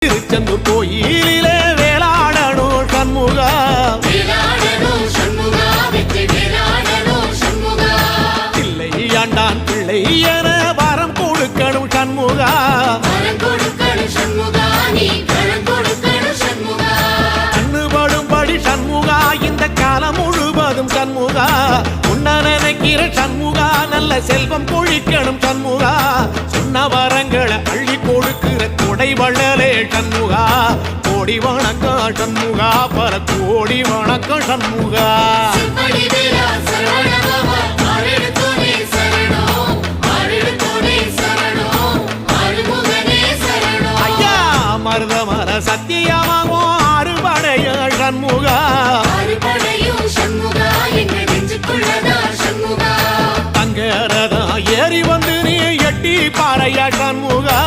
திருச்செந்தூர் கோயிலிலே வேளாடணும் சண்முகா, பிள்ளை ஆண்டான் பிள்ளை என வரம் கொடுக்கணும் சண்முகா, கண்ணுபடும்படி சண்முகா இந்த காலம் முழுவதும் சண்முகா, உன்ன நினைக்கிற சண்முகா நல்ல செல்வம் பொழிக்கணும் சண்முகா, சொன்ன வரங்களை அள்ளி கொடுக்கிற கொடை வள்ளலே சண்முகா, கோடி வணக்கம் சண்முகா, பல கோடி வணக்கம் சண்முகா. ஐயா மருதமர சத்தியமாகும் அறுபடைய சண்முகா, தங்கரதா ஏறி வந்து நீ எட்டி பாறையா சண்முகா.